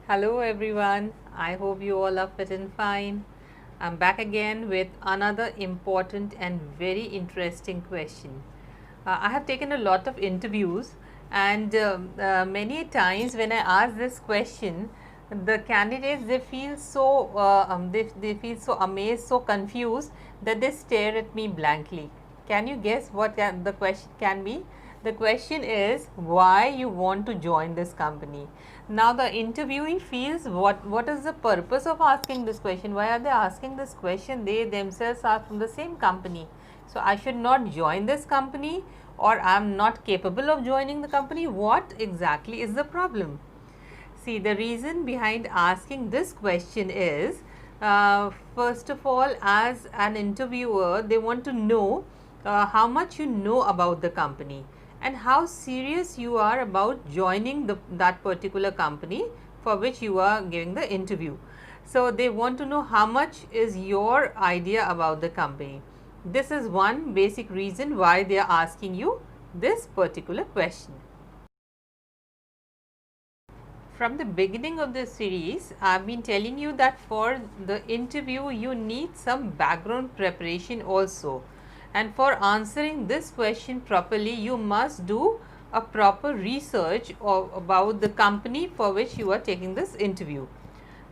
Hello everyone, I hope you all are fit and fine. I'm back again with another important and very interesting question. I have taken a lot of interviews, and many times when I ask this question, the candidates they feel so they feel so amazed, so confused that they stare at me blankly. Can you guess what the question can be? The question is why you want to join this company. Now the interviewee feels what is the purpose of asking this question? Why are they asking this question? They themselves are from the same company. So I should not join this company, or I am not capable of joining the company. What exactly is the problem? See, the reason behind asking this question is, first of all, as an interviewer, they want to know how much you know about the company and how serious you are about joining that particular company for which you are giving the interview. So, they want to know how much is your idea about the company. This is one basic reason why they are asking you this particular question. From the beginning of this series, I've been telling you that for the interview, you need some background preparation also. And for answering this question properly, you must do a proper research about the company for which you are taking this interview.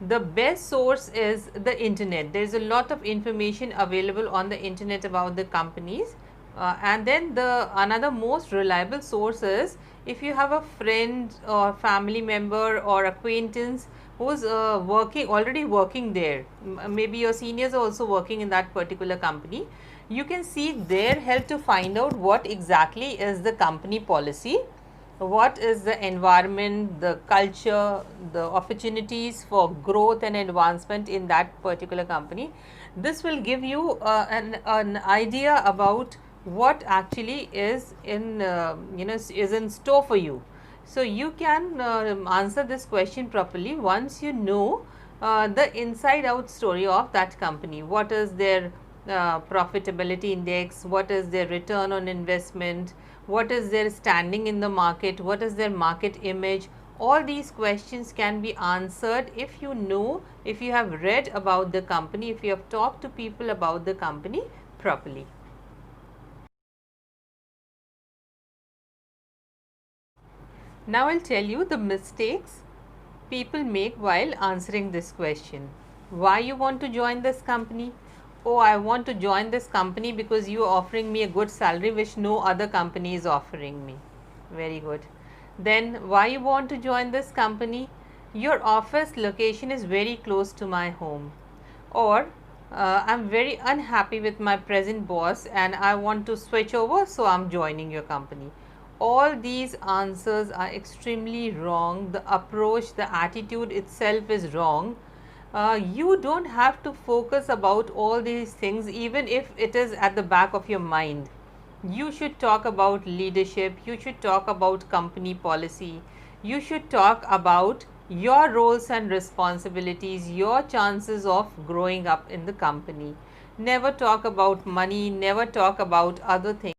The best source is the internet. There is a lot of information available on the internet about the companies, and then the another most reliable source is if you have a friend or family member or acquaintance who's already working there. Maybe your seniors are also working in that particular company. You can seek their help to find out what exactly is the company policy, what is the environment, the culture, the opportunities for growth and advancement in that particular company. This will give you an idea about what actually is in is in store for you. So you can answer this question properly once you know the inside out story of that company. What is their profitability index, what is their return on investment, what is their standing in the market, what is their market image. All these questions can be answered if you know, if you have read about the company, if you have talked to people about the company properly. Now I'll tell you the mistakes people make while answering this question. Why you want to join this company? Oh, I want to join this company because you are offering me a good salary which no other company is offering me. Very good. Then why you want to join this company? Your office location is very close to my home. Or I'm very unhappy with my present boss and I want to switch over, so I'm joining your company. All these answers are extremely wrong. The approach, the attitude itself is wrong. You don't have to focus about all these things even if it is at the back of your mind. You should talk about leadership, you should talk about company policy, you should talk about your roles and responsibilities, your chances of growing up in the company. Never talk about money, never talk about other things.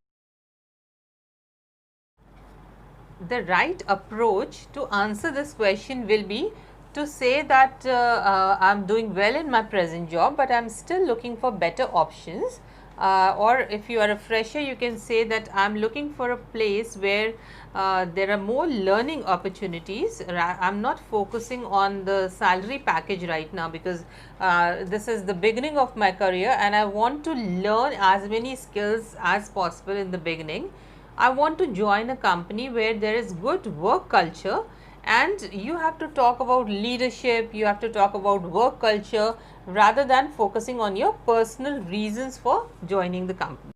The right approach to answer this question will be to say that I'm doing well in my present job, but I'm still looking for better options. Or if you are a fresher, you can say that I'm looking for a place where there are more learning opportunities. I'm not focusing on the salary package right now because this is the beginning of my career and I want to learn as many skills as possible in the beginning. I want to join a company where there is good work culture, and you have to talk about leadership, you have to talk about work culture rather than focusing on your personal reasons for joining the company.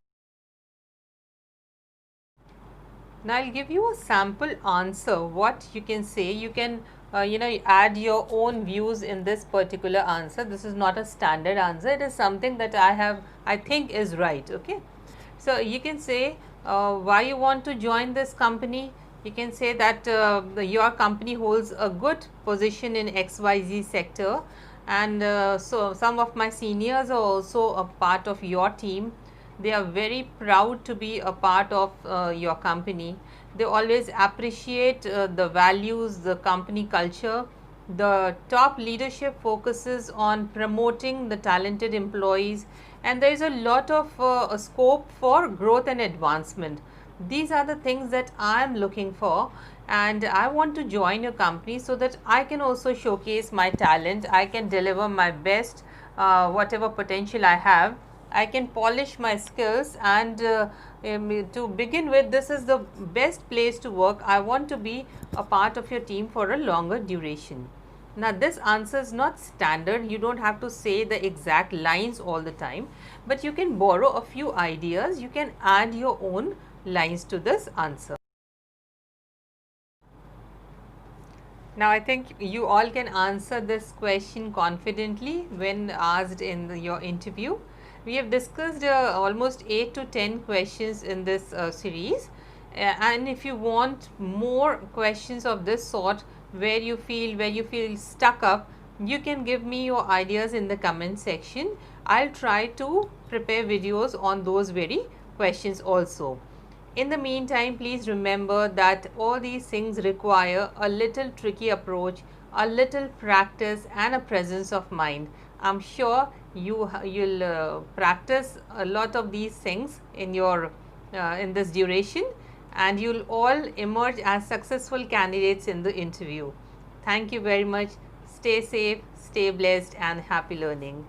Now I'll give you a sample answer what you can say. You can add your own views in this particular answer. This is not a standard answer, it is something that I think is right. Okay, so you can say why you want to join this company. You can say that your company holds a good position in XYZ sector, and so some of my seniors are also a part of your team. They are very proud to be a part of your company. They always appreciate the values, the company culture, The top leadership focuses on promoting the talented employees, and there is a lot of scope for growth and advancement. These are the things that I am looking for, and I want to join your company so that I can also showcase my talent. I can deliver my best, whatever potential I have. I can polish my skills, and to begin with, this is the best place to work. I want to be a part of your team for a longer duration. Now, this answer is not standard. You don't have to say the exact lines all the time, but you can borrow a few ideas. You can add your own lines to this answer. Now, I think you all can answer this question confidently when asked in your interview. We have discussed almost 8 to 10 questions in this series, and if you want more questions of this sort where you feel stuck up, you can give me your ideas in the comment section. I'll try to prepare videos on those very questions also. In the meantime, please remember that all these things require a little tricky approach, a little practice, and a presence of mind. I'm sure you'll practice a lot of these things in your in this duration, and you'll all emerge as successful candidates in the interview. Thank you very much. Stay safe, stay blessed, and happy learning.